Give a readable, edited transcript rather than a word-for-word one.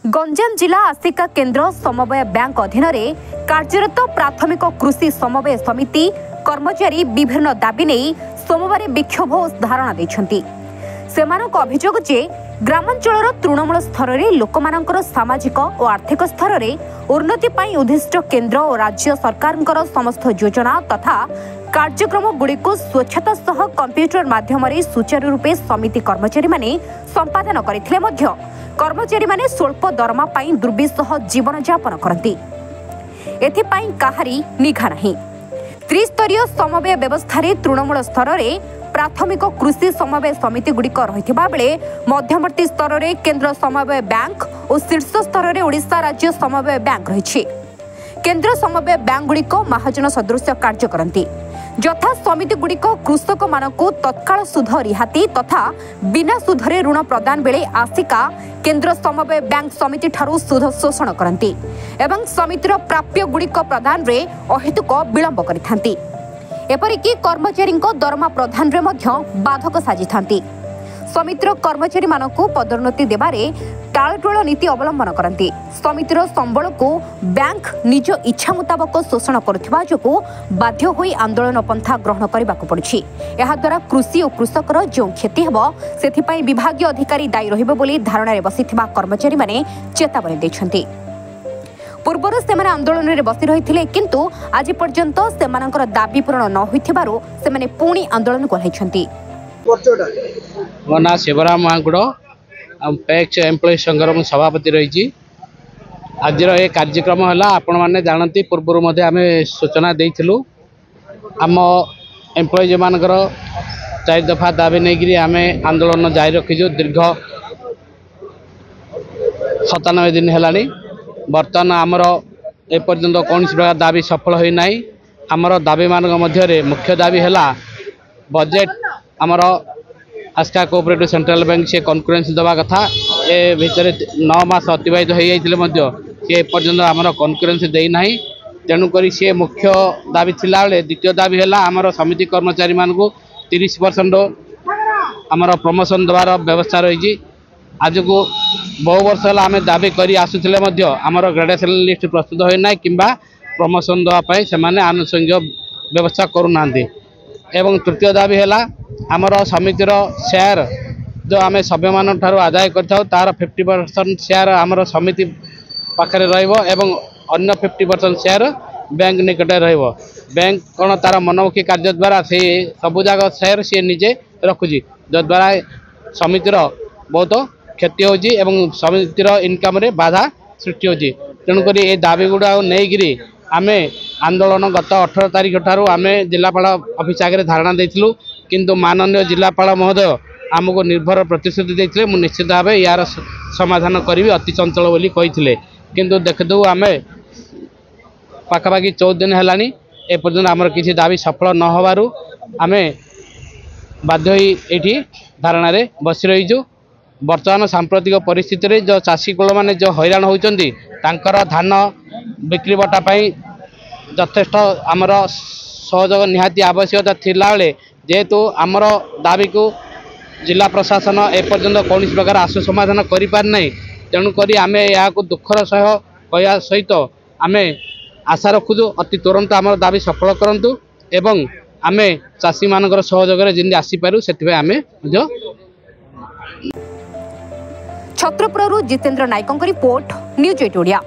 गंजाम जिला आसिका केन्द्र समवाय बैंक अधीन कार्यरत प्राथमिक कृषि समवाय समिति कर्मचारी विभिन्न दाबी नहीं सोमवार विक्षोभ धारणा देछंती। सेमानक अभियोग जे ग्रामांचल तृणमूल स्तर में लोकमानकर सामाजिक और आर्थिक स्तर में उन्नति पाई उद्दिष्ट केन्द्र और राज्य सरकार समस्त योजना तथा कार्यक्रम गुड़िक स्वच्छता सह कंप्यूटर माध्यम सुचारू रूपे समिति कर्मचारी माने संपादन करथिले मध्य कर्मचारी माने स्वल्प दरमा पाई दुर्विसह जीवन यापन करती। एथिपाई काहारी निघा नहीं। त्रिस्तरीय समवाय व्यवस्था तृणमूल स्तर में प्राथमिक कृषि समवाय समिति गुड़िक रही बेले मध्यवर्ती स्तर में केन्द्र समवाय बैंक और शीर्ष स्तर में ओडिशा राज्य समवाय बैंक रही। केन्द्र समवाय बैंक गुड़िक महाजन सदृश कार्य करती। यथा समिति गुड़िक कृषक मानकु तत्काल सुध रिहाती तथा बिना सुधरे ऋण प्रदान बेले आसिका केन्द्र समवाय बैंक समिति ठारू सुध शोषण करती एवं समितिर प्राप्य गुड़िक प्रदान रे अहेतुक विलंब करिथांती। एपरिकी कर्मचारी दरमा प्रदान रे मध्य बाधक साजिथांती। समितिर कर्मचारी मानकु पदोन्नति देबारे टाळटोळ नीति अवलंबन करती। समितिर संबल को बैंक निज इच्छा मुताबक शोषण करुवा जो बाध्य होई आंदोलन पंथा ग्रहण करने को पड़ी। द्वारा कृषि और कृषकर जो क्षति हेब से विभागीय अधिकारी दायी रहिबे बोली धारणा बसिथिबा कर्मचारी माने चेतावनी दैछंती। पूर्वर से आंदोलन में बसी रही किंतु आज पर्यंत से दाबी पूरण न होइथिबारु सेमाने पुणी आंदोलन कोल्हाइछंती। मो ना शिवराम महागुड़ पैक्स एम्प्लॉय संघर सभापति रही। आज ये कार्यक्रम है आपण मैंने जानती पूर्व आम सूचना देलु आम एम्प्लॉय जो मानकर 4 दफा दाबी नहीं आम आंदोलन जारी रखीजु। दीर्घ 97 दिन है बर्तमान आमर एपर्यंत कौन प्रकार दाबी सफल होना। आमर दाबी मान मध्य मुख्य दाबी है बजेट आमर आस्का कोऑपरेटिव सेंट्रल बैंक से कॉन्करेंस दवा कथा ए भितर 9 मास अतिबाहित हो सी पर्यंत आमर कॉन्करेंस देना। तेणुक सी मुख्य दाबी थिला बेले द्वितीय दाबी है आमर समिति कर्मचारी मानक 30% आमर प्रमोशन देवार व्यवस्था रही। आज को बहु वर्ष है आम दाबी कर आसुले आमर ग्रेडेशन लिस्ट प्रस्तुत होना कि प्रमोशन देवाई से आनुषंगिक व्यवस्था करूना। एवं तृतीय दाबी है आमर समितिर शेयर जो आम सभ्य मान ठारू आदाय कर तार 50% शेयर आमर समिति पाखे रही अन्य 50% शेयर बैंक निकट रही। बैंक कौन तार मनमुखी कार्य द्वारा से सबुजाक शेयर सी निजे रखुची जद्वारा समितिर बहुत क्षति होची एवं समितिर इनकम रे बाधा सृष्टि होची। तेणुक ये दाबी गुड़ा नहीं आम आंदोलन गत 18 तारिख ठारू आम जिलापाल ऑफिस आगे धारणा देथिलु किंतु माननीय जिलापाल महोदय आमको निर्भर प्रतिश्रुति देथिले मु निश्चित भाव यार समाधान करी अति चंचल बोली कही किंतु देखदु आम पाखापाखि 14 दिन है एपर्यंत आमर किसी दाबी सफल न होबारु आम बाध्य होई धारणा रे बसी रहीजु। वर्तमान सांप्रतिक परिस्थिति रे जो चाषी कूल मैंने जो हैरान होती धान बिक्री बटा पाई यथेष्ट आमर सहयोग निहाती आवश्यकता थिला बेले जेहेतु आमर दाबी को जिला प्रशासन एपर्यंत कौन प्रकार आशु समाधान करि पार नै। तेणुक आम या दुखर सह कहया सहित आम आशा रखुचु अति तुरंत आमर दाबी सफल करंतु एवं आम चाषी मानकर सहयोग जिंदगी आसीपारू से छत्रपुरु जितेन्द्र नायकों रिपोर्ट न्यूज 8 ओडिया।